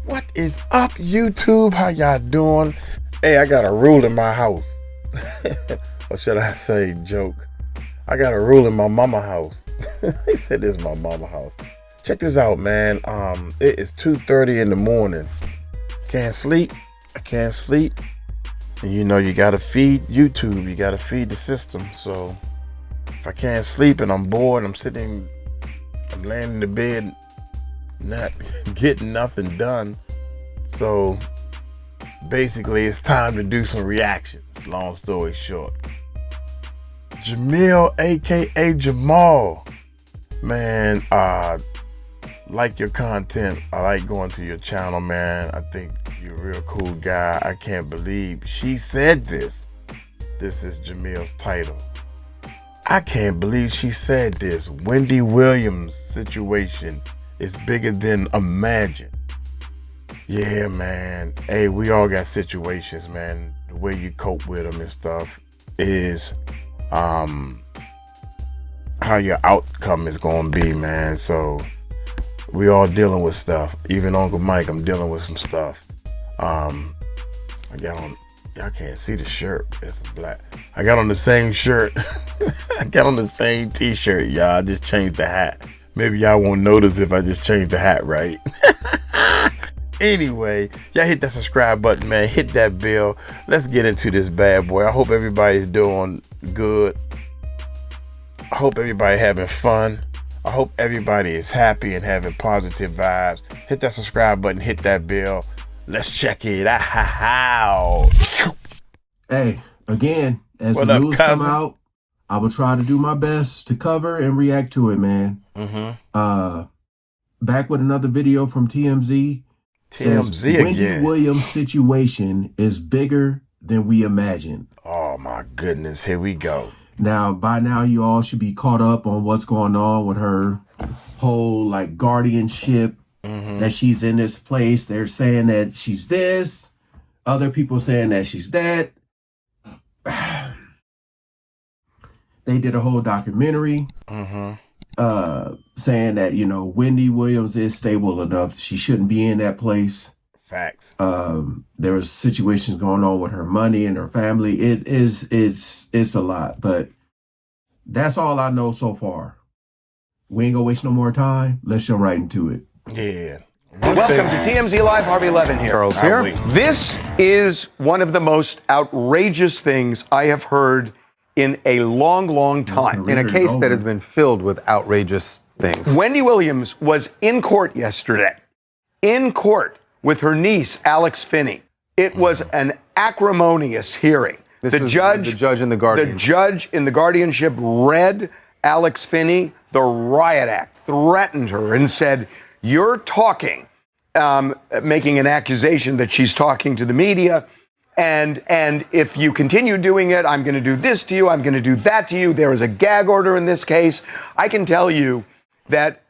What is up, YouTube? How y'all doing? Hey, I got a rule in my house. Or should I say joke? I got a rule in my mama house. He said this is my mama house. Check this out, man. It is 2:30 in the morning. Can't sleep. I can't sleep. And you know you gotta feed YouTube. You gotta feed the system. So if I can't sleep and I'm bored, I'm laying in the bed, not getting nothing done. So basically it's time to do some reactions. Long story short, Jamil, aka Jamal, man, like your content. I like going to your channel, man. I think you're a real cool guy. I can't believe she said this. This is Jamil's title. I can't believe she said this. Wendy Williams' situation is bigger than imagined. Yeah, man. Hey, we all got situations, man. The way you cope with them and stuff is how your outcome is going to be, man. So we all dealing with stuff. Even Uncle Mike, I'm dealing with some stuff. I got on, y'all can't see the shirt. It's black. I got on the same shirt. I got on the same t-shirt, y'all. I just changed the hat. Maybe y'all won't notice if I just changed the hat, right? Anyway, y'all hit that subscribe button, man. Hit that bell. Let's get into this bad boy. I hope everybody's doing good. I hope everybody having fun. I hope everybody is happy and having positive vibes. Hit that subscribe button. Hit that bell. Let's check it out. Hey, again, as the news come out, I will try to do my best to cover and react to it, man. Back with another video from TMZ. TMZ Wendy again. Williams' situation is bigger than we imagined. Oh my goodness, here we go. Now, by now, you all should be caught up on what's going on with her whole like guardianship. That she's in this place. They're saying that she's this. Other people saying that she's that. They did a whole documentary saying that, you know, Wendy Williams is stable enough. She shouldn't be in that place. Facts. There was situations going on with her money and her family. It's a lot, but that's all I know so far. We ain't gonna waste no more time. Let's jump right into it. Yeah. Welcome to TMZ Live. Harvey Levin here. Charles here. This is one of the most outrageous things I have heard in a long, long time. In a case that has been filled with outrageous things. Wendy Williams was in court yesterday, in court with her niece, Alex Finney. It was an acrimonious hearing. The judge in the guardianship. The judge in the guardianship read Alex Finney the Riot Act, threatened her and said, "You're talking," making an accusation that she's talking to the media. And if you continue doing it, I'm going to do this to you. I'm going to do that to you. There is a gag order in this case. I can tell you that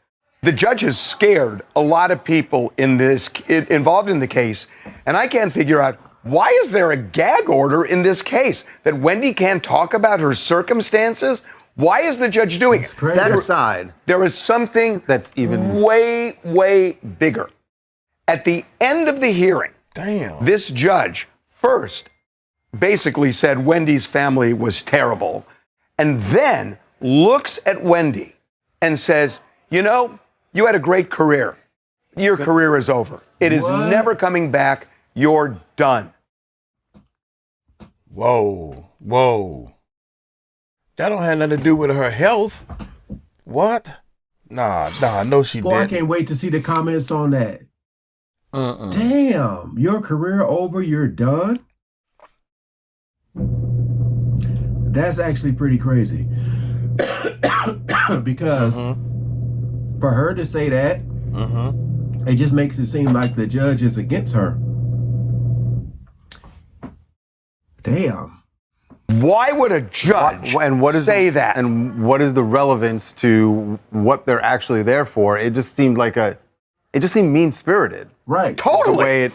the judge has scared a lot of people involved in the case. And I can't figure out, why is there a gag order in this case that Wendy can't talk about her circumstances? Why is the judge doing it? That aside, there is something that's even way, way bigger. At the end of the hearing, this judge first basically said Wendy's family was terrible, and then looks at Wendy and says, you know, you had a great career. Your career is over. It is never coming back. You're done. Whoa, whoa. That don't have nothing to do with her health. What? Nah, no, she didn't. I can't wait to see the comments on that. Damn, your career over, you're done? That's actually pretty crazy. Because for her to say that, it just makes it seem like the judge is against her. Damn. Why would a judge say that? And what is the relevance to what they're actually there for? It just seemed like it just seemed mean-spirited. Right. Totally. The way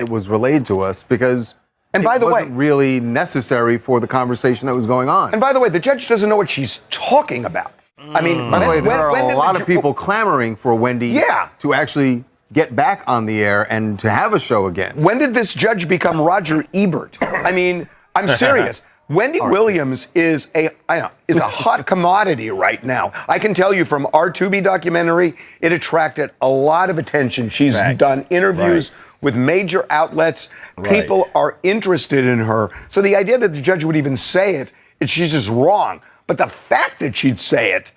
it was relayed to us, because and by the way, wasn't really necessary for the conversation that was going on. And by the way, the judge doesn't know what she's talking about. I mean, by the way, there are a lot of people clamoring for Wendy to actually get back on the air and to have a show again. When did this judge become Roger Ebert? I mean, I'm serious. Wendy Williams is a hot commodity right now. I can tell you from our Tubi documentary, it attracted a lot of attention. She's done interviews with major outlets. People are interested in her. So the idea that the judge would even say it, she's just wrong. But the fact that she'd say it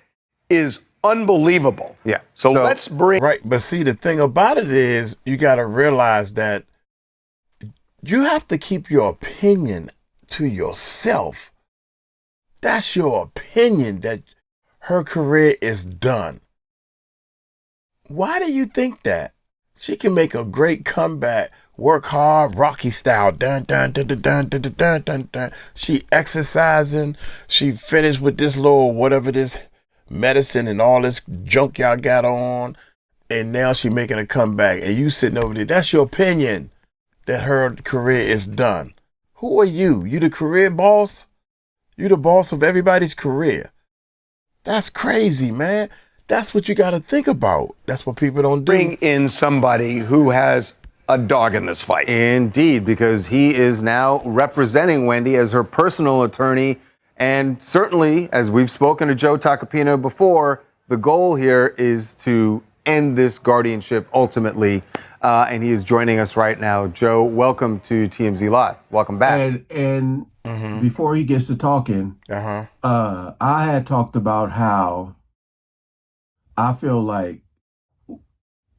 is unbelievable. Yeah. So let's bring... Right, but see, the thing about it is you got to realize that you have to keep your opinion to yourself. That's your opinion that her career is done. Why do you think that? She can make a great comeback, work hard, Rocky style. Dun, dun, dun, dun, dun, dun, dun, dun, dun. She exercising. She finished with this little whatever this medicine and all this junk y'all got on, and now she making a comeback. And you sitting over there. That's your opinion that her career is done. Who are you? You the career boss? You the boss of everybody's career. That's crazy, man. That's what you got to think about. That's what people don't do. Bring in somebody who has a dog in this fight. Indeed, because he is now representing Wendy as her personal attorney. And certainly, as we've spoken to Joe Tacopina before, the goal here is to end this guardianship ultimately. And he is joining us right now. Joe, welcome to TMZ Live. Welcome back. And before he gets to talking, I had talked about how I feel like,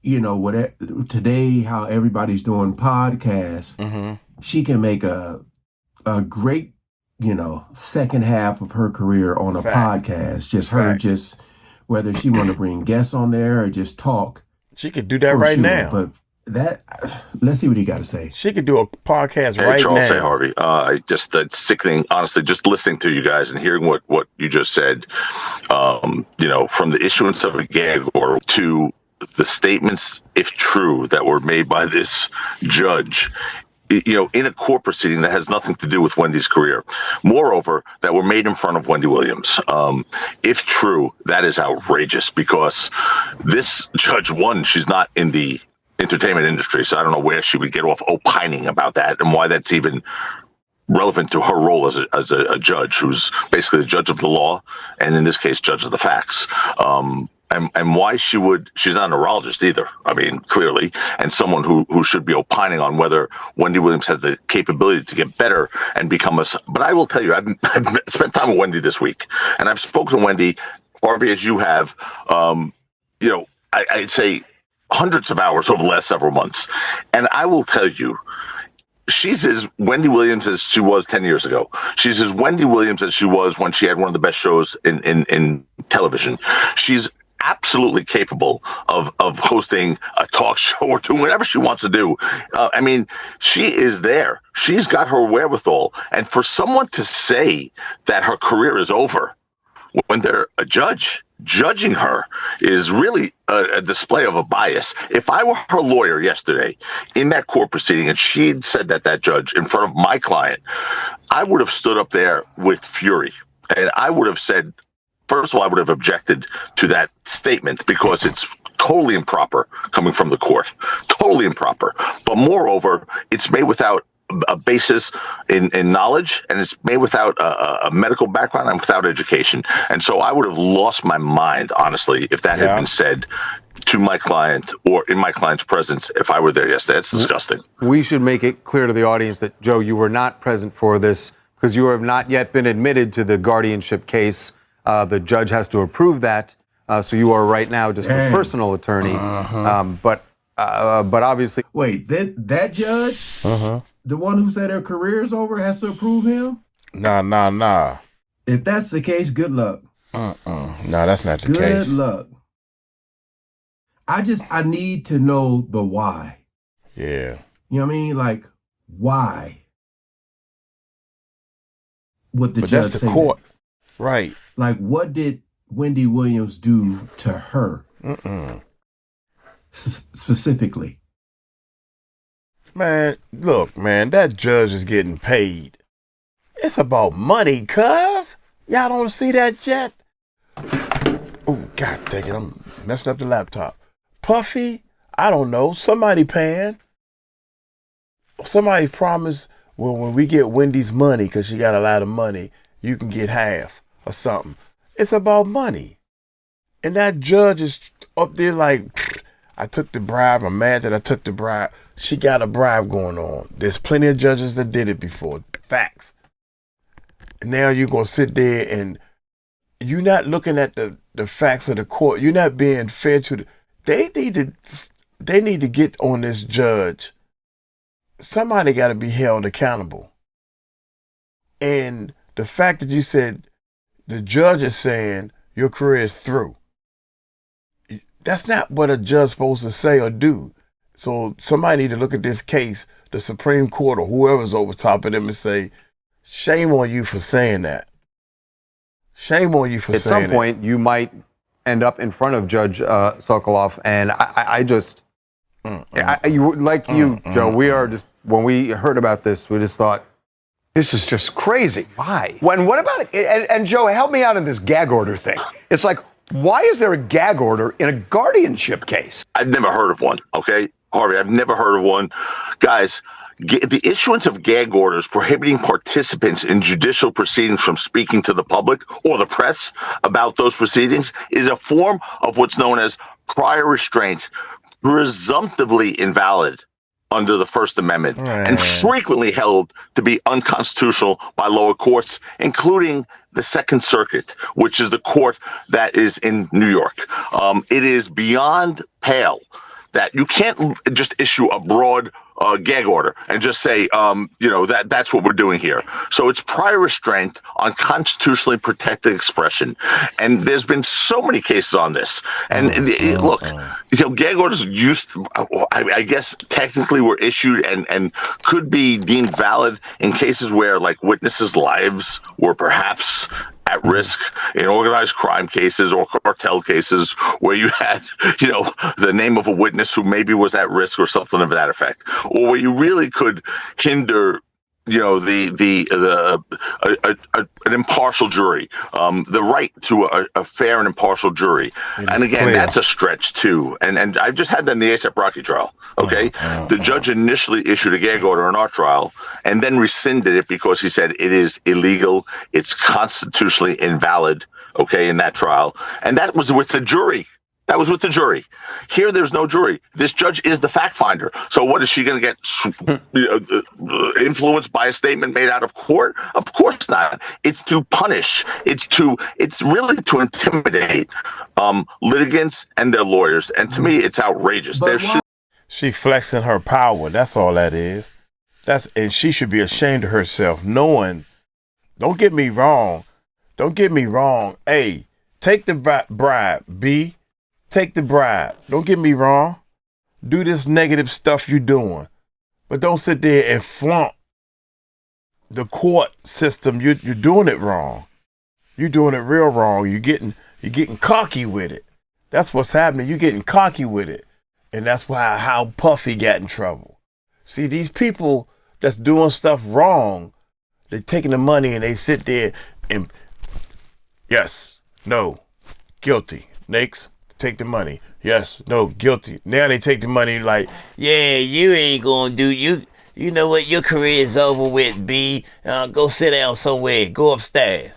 you know, today, how everybody's doing podcasts, she can make a great, you know, second half of her career on a podcast. Just her, just whether she want to bring guests on there or just talk. She could do that right now. But let's see what he got to say. She could do a podcast right Charles, now. Hey, Harvey. Just sickening, honestly, just listening to you guys and hearing what you just said, you know, from the issuance of a gag order to the statements, if true, that were made by this judge, you know, in a court proceeding that has nothing to do with Wendy's career. Moreover, that were made in front of Wendy Williams. If true, that is outrageous because this judge, one, she's not in the entertainment industry, so I don't know where she would get off opining about that and why that's even relevant to her role as a judge, who's basically the judge of the law, and in this case, judge of the facts. And why she's not a neurologist either, I mean, clearly, and someone who should be opining on whether Wendy Williams has the capability to get better and become but I will tell you, I've spent time with Wendy this week, and I've spoken to Wendy, Harvey, as you have, you know, I'd say hundreds of hours over the last several months. And I will tell you, she's as Wendy Williams as she was 10 years ago. She's as Wendy Williams as she was when she had one of the best shows in television. She's absolutely capable of hosting a talk show or doing whatever she wants to do. I mean, she is there. She's got her wherewithal. And for someone to say that her career is over when they're a judge judging her is really a display of a bias. If I were her lawyer yesterday in that court proceeding and she'd said that judge in front of my client, I would have stood up there with fury. And I would have said, first of all, I would have objected to that statement because it's totally improper coming from the court. Totally improper. But moreover, it's made without a basis in knowledge, and it's made without a medical background and without education. And so I would have lost my mind, honestly, if that had been said to my client or in my client's presence if I were there yesterday. That's disgusting. We should make it clear to the audience that, Joe, you were not present for this because you have not yet been admitted to the guardianship case. The judge has to approve that. So you are right now just a personal attorney. But obviously... Wait, that judge? The one who said her career is over has to approve him? Nah. If that's the case, good luck. No, that's not the case. Good luck. I need to know the why. Yeah. You know what I mean? Like, why would the But judge that's say the court. that? Right. Like, what did Wendy Williams do to her? Specifically. Man, look, man, that judge is getting paid. It's about money, cuz. Y'all don't see that yet? Oh, God dang it, I'm messing up the laptop. Puffy, I don't know. Somebody paying. Somebody promised, well, when we get Wendy's money, because she got a lot of money, you can get half or something. It's about money. And that judge is up there like, I took the bribe. I'm mad that I took the bribe. She got a bribe going on. There's plenty of judges that did it before. Facts. And now you're going to sit there and you're not looking at the facts of the court. You're not being fair to the... They need to get on this judge. Somebody got to be held accountable. And the fact that you said the judge is saying your career is through. That's not what a judge is supposed to say or do. So somebody need to look at this case, the Supreme Court or whoever's over top of them, and say, shame on you for saying that. Shame on you for saying that. At some point, you might end up in front of Judge Sokoloff, and I just, Joe, we are just, when we heard about this, we just thought, this is just crazy. Why? What about it? And Joe, help me out in this gag order thing. It's like, why is there a gag order in a guardianship case? I've never heard of one, okay? Harvey, I've never heard of one. Guys, the issuance of gag orders prohibiting participants in judicial proceedings from speaking to the public or the press about those proceedings is a form of what's known as prior restraint, presumptively invalid under the First Amendment, and frequently held to be unconstitutional by lower courts, including the Second Circuit, which is the court that is in New York. It is beyond pale that you can't just issue a broad gag order and just say, that's what we're doing here. So it's prior restraint on constitutionally protected expression. And there's been so many cases on this. And look, gag orders I guess technically were issued and could be deemed valid in cases where like witnesses' lives were perhaps at risk in organized crime cases or cartel cases where you had, the name of a witness who maybe was at risk or something of that effect, or where you really could hinder, an impartial jury, the right to a fair and impartial jury. And again, that's a stretch too. And I've just had that in the ASAP Rocky trial. Okay, the judge initially issued a gag order in our trial and then rescinded it because he said it is illegal, it's constitutionally invalid. Okay, in that trial, and that was with the jury. That was with the jury. Here, there's no jury. This judge is the fact finder. So what is she going to get influenced by a statement made out of court? Of course not. It's to punish. It's really to intimidate litigants and their lawyers. And to me, it's outrageous. She flexing her power. That's all that is. And she should be ashamed of herself, knowing. Don't get me wrong. A, take the bribe. B, take the bribe. Don't get me wrong. Do this negative stuff you're doing. But don't sit there and flaunt the court system. You're doing it wrong. You're doing it real wrong. You're getting cocky with it. That's what's happening. You're getting cocky with it. And that's how Puffy got in trouble. See, these people that's doing stuff wrong, they're taking the money and they sit there and yes, no, guilty. Next, take the money. Yes, no, guilty. Now they take the money like, yeah, you ain't gonna do you know what, your career is over with, B. Go sit down somewhere. Go upstairs.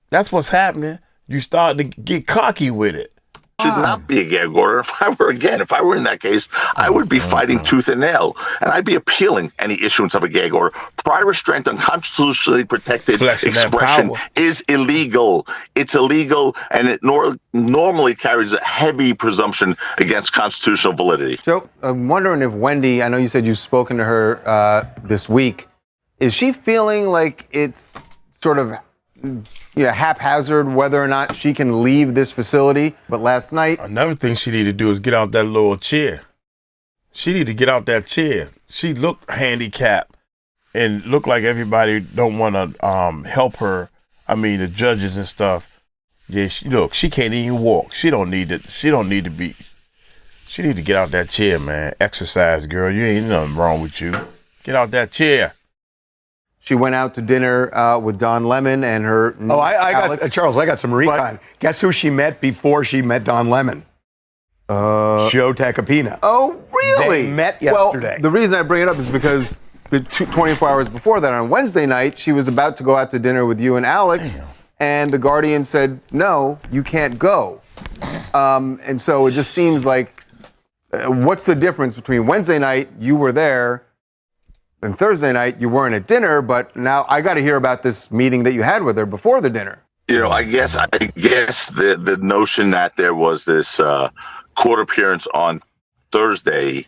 That's what's happening. You start to get cocky with it. Should not be a gag order. If I were in that case, I would be fighting tooth and nail, and I'd be appealing any issuance of a gag order. Prior restraint on constitutionally protected Flexing expression is illegal. It's illegal, and it normally carries a heavy presumption against constitutional validity. Joe, I'm wondering if Wendy, I know you said you've spoken to her this week, is she feeling like it's sort of haphazard whether or not she can leave this facility? But last night, another thing she need to do is get out that little chair. She need to get out that chair. She looked handicapped and looked like everybody don't want to help her. I mean, the judges and stuff. Yeah, she can't even walk. She need to get out that chair, man. Exercise, girl. You ain't nothing wrong with you. Get out that chair. She went out to dinner with Don Lemon and her. I got Charles. I got some recon. Guess who she met before she met Don Lemon? Joe Tacopina. Oh, really? They met yesterday. Well, the reason I bring it up is because the 24 hours before that, on Wednesday night, she was about to go out to dinner with you and Alex, and the Guardian said, no, you can't go. And so it just seems like, what's the difference between Wednesday night, you were there, and Thursday night, you weren't at dinner, but now I got to hear about this meeting that you had with her before the dinner. I guess the notion that there was this court appearance on Thursday,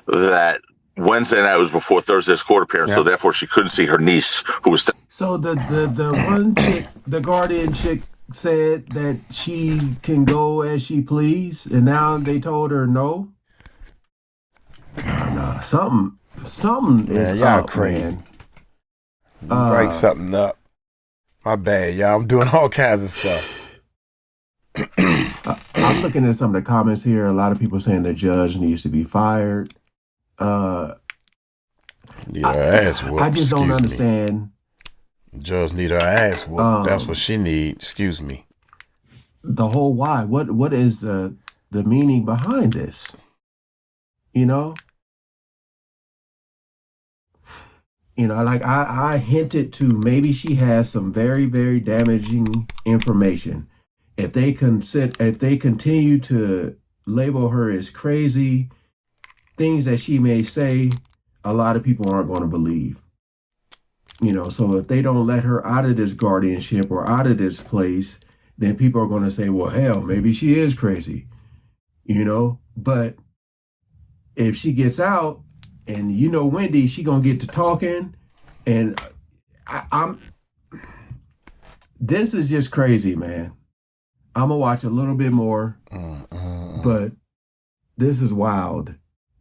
that Wednesday night was before Thursday's court appearance, so therefore she couldn't see her niece, who was. So the one chick, the Guardian chick, said that she can go as she please, and now they told her no. No, something is y'all up, crazy. Man. Write something up. My bad, y'all. I'm doing all kinds of stuff. I'm looking at some of the comments here. A lot of people saying the judge needs to be fired. Need her ass whooped. I just don't Excuse understand. me. Judge need her ass whooped. That's what she need. Excuse me. The whole why. What is the meaning behind this? Like I hinted to, maybe she has some very, very damaging information. If they continue to label her as crazy, things that she may say, a lot of people aren't going to believe. So if they don't let her out of this guardianship or out of this place, then people are going to say, well, hell, maybe she is crazy. But if she gets out, and Wendy, she gonna get to talking, and this is just crazy, man. I'm gonna watch a little bit more, but this is wild.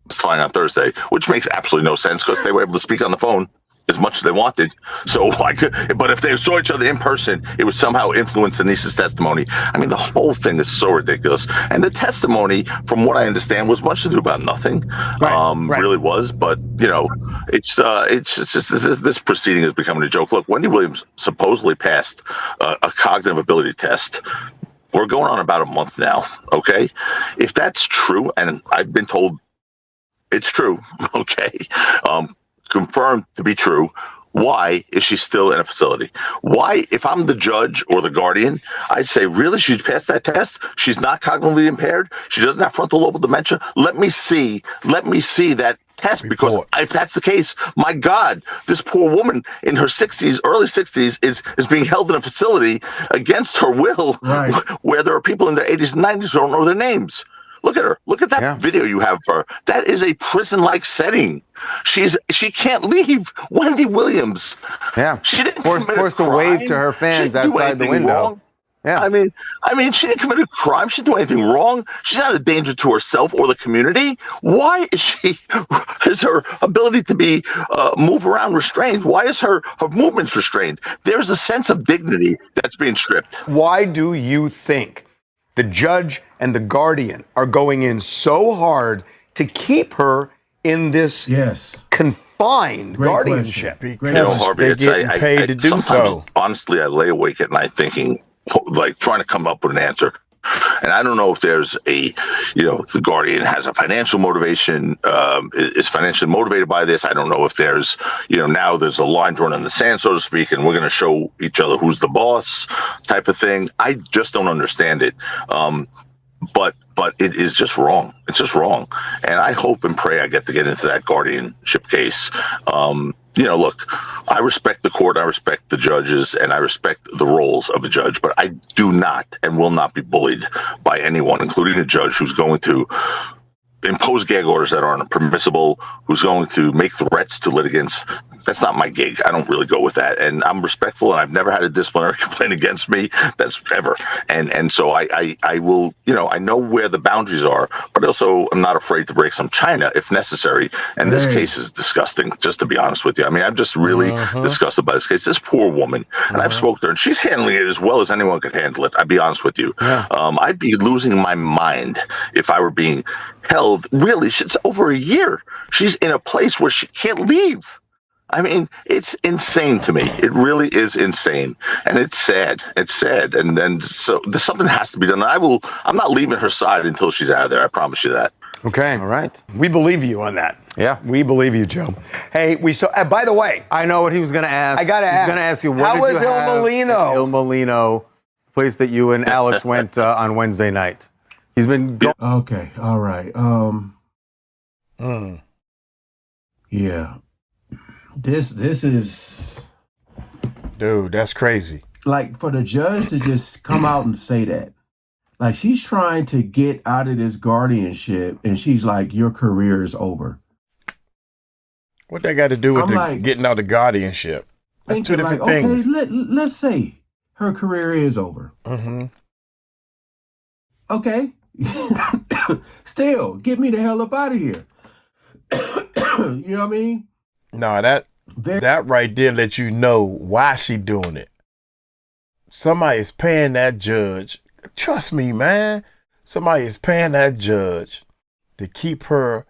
Flying on Thursday, which makes absolutely no sense because they were able to speak on the phone as much as they wanted. So but if they saw each other in person, it would somehow influence Denise's testimony. I mean, the whole thing is so ridiculous. And the testimony, from what I understand, was much to do about nothing. Right. Really was. But it's just this proceeding is becoming a joke. Look, Wendy Williams supposedly passed a cognitive ability test. We're going on about a month now. Okay, if that's true, and I've been told it's true. Okay. Confirmed to be true, why is she still in a facility? Why, if I'm the judge or the guardian, I'd say, really, she's passed that test? She's not cognitively impaired? She doesn't have frontal lobe dementia? Let me see that test, because if that's the case, my God, this poor woman in her 60s, early 60s, is being held in a facility against her will, where there are people in their 80s and 90s who don't know their names. Look at her. Look at that video you have of her. That is a prison-like setting. She can't leave. Wendy Williams. Yeah. She didn't forced to wave to her fans outside the window. Wrong. Yeah. I mean, she didn't commit a crime. She didn't do anything wrong. She's not a danger to herself or the community. Why is her ability to be move around restrained? Why is her movements restrained? There's a sense of dignity that's being stripped. Why do you think the judge and the guardian are going in so hard to keep her in this confined guardianship? Because Harvey, they're getting paid to do so. Honestly, I lay awake at night thinking, like, trying to come up with an answer. And I don't know if there's the guardian has a financial motivation, is financially motivated by this. I don't know if there's, now there's a line drawn in the sand, so to speak, and we're going to show each other who's the boss type of thing. I just don't understand it. But it is just wrong. It's just wrong. And I hope and pray I get to get into that guardianship case. Look, I respect the court, I respect the judges, and I respect the roles of a judge, but I do not and will not be bullied by anyone, including a judge who's going to impose gag orders that aren't permissible, who's going to make threats to litigants. That's not my gig. I don't really go with that. And I'm respectful, and I've never had a disciplinary complaint against me. That's ever. And so I will, I know where the boundaries are, but also I'm not afraid to break some china if necessary. And this case is disgusting, just to be honest with you. I mean, I'm just really disgusted by this case. This poor woman, and I've spoken to her, and she's handling it as well as anyone could handle it. I'd be honest with you. I'd be losing my mind if I were being held. Really, it's over a year. She's in a place where she can't leave. I mean, it's insane to me. It really is insane, and it's sad. It's sad, and so there's something has to be done. I'm not leaving her side until she's out of there. I promise you that. Okay. All right. We believe you on that. Yeah. We believe you, Joe. Hey, we saw. By the way, I know what he was going to ask. I gotta He was ask. going to ask you, what How did was you Il have Molino? at Il Molino, place that you and Alex went on Wednesday night. He's been going. Okay, all right. Yeah. This is Dude, that's crazy. like for the judge to just come out and say that. Like she's trying to get out of this guardianship and she's like, your career is over. What that got to do with I'm like, getting out of guardianship? That's two Thinking different like, things. Okay, let's say her career is over. Mm-hmm. Okay. Still, get me the hell up out of here. You know what I mean? No, that right there let you know why she doing it. Somebody is paying that judge. Trust me, man. Somebody is paying that judge to keep her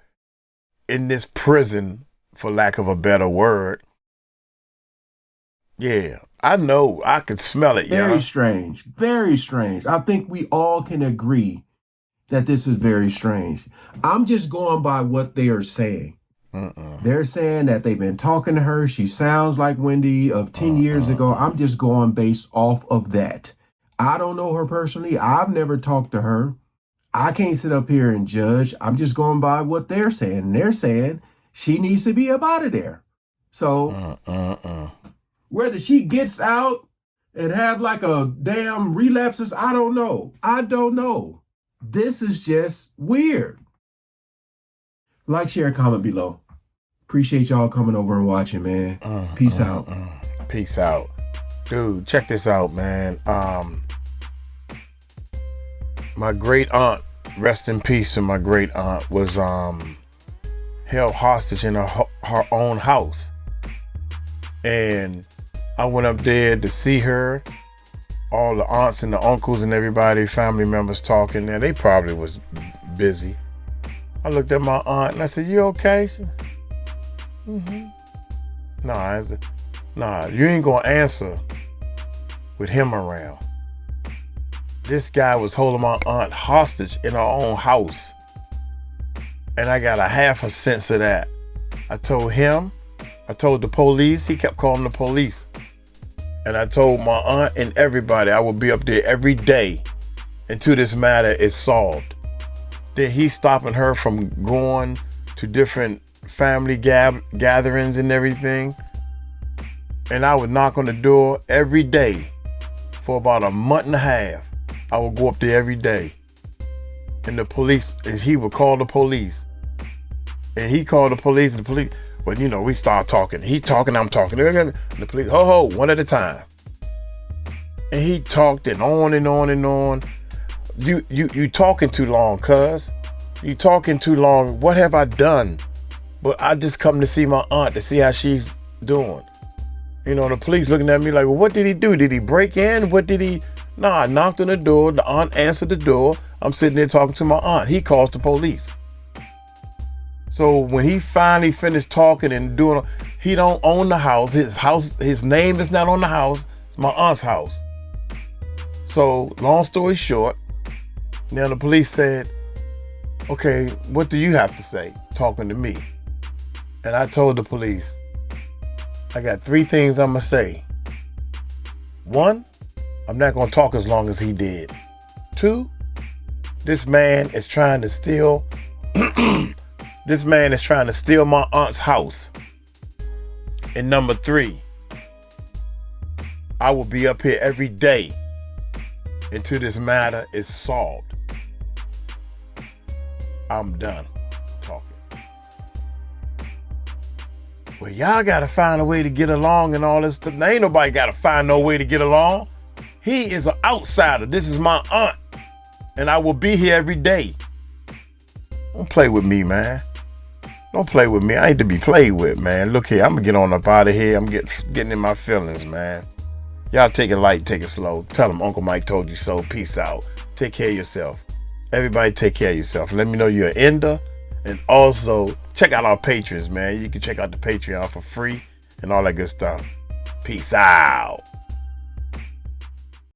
in this prison, for lack of a better word. Yeah, I know. I could smell it, Very yeah. strange. Very strange. I think we all can agree that this is very strange. I'm just going by what they are saying. They're saying that they've been talking to her. She sounds like Wendy of 10 years ago. I'm just going based off of that. I don't know her personally. I've never talked to her. I can't sit up here and judge. I'm just going by what they're saying. And they're saying she needs to be up out of there. So whether she gets out and have like a damn relapses, I don't know. I don't know. This is just weird. Like, share, comment below. Appreciate y'all coming over and watching, man. Peace out. Peace out. Dude, check this out, man. My great aunt, rest in peace to my great aunt, was held hostage in her own house. And I went up there to see her. All the aunts and the uncles and everybody, family members talking there. They probably was busy. I looked at my aunt and I said, "You okay?" Nah, you ain't gonna answer with him around. This guy was holding my aunt hostage in her own house. And I got a half a sense of that. I told him, I told the police, he kept calling the police. And I told my aunt and everybody I will be up there every day until this matter is solved. Then he's stopping her from going to different family gatherings and everything. And I would knock on the door every day for about a month and a half. I would go up there every day. And the police, and he would call the police. And he called the police, and the police, well, you know, we start talking. He talking, I'm talking. And the police, ho, one at a time. And he talked and on and on and on. You talking too long, cuz. You talking too long. What have I done? But I just come to see my aunt to see how she's doing. You know, the police looking at me like, well, what did he do? Did he break in? What did he? Nah, I knocked on the door. The aunt answered the door. I'm sitting there talking to my aunt. He calls the police. So when he finally finished talking and doing, he don't own the house. His name is not on the house. It's my aunt's house. So long story short, now the police said, okay, what do you have to say? Talking to me. And I told the police, I got 3 things I'm gonna say. 1, I'm not gonna talk as long as he did. 2, this man is trying to steal this man is trying to steal my aunt's house. And number 3, I will be up here every day until this matter is solved. I'm done talking. Well, y'all gotta find a way to get along and all this stuff. Now, ain't nobody gotta find no way to get along. He is an outsider. This is my aunt. And I will be here every day. Don't play with me, man. Don't play with me. I ain't to be played with, man. Look here, I'm gonna get on up out of here. I'm getting in my feelings, man. Y'all take it light, take it slow. Tell them Uncle Mike told you so. Peace out. Take care of yourself. Everybody take care of yourself. Let me know you're an ender. And also, check out our patrons, man. You can check out the Patreon for free. and all that good stuff. Peace out.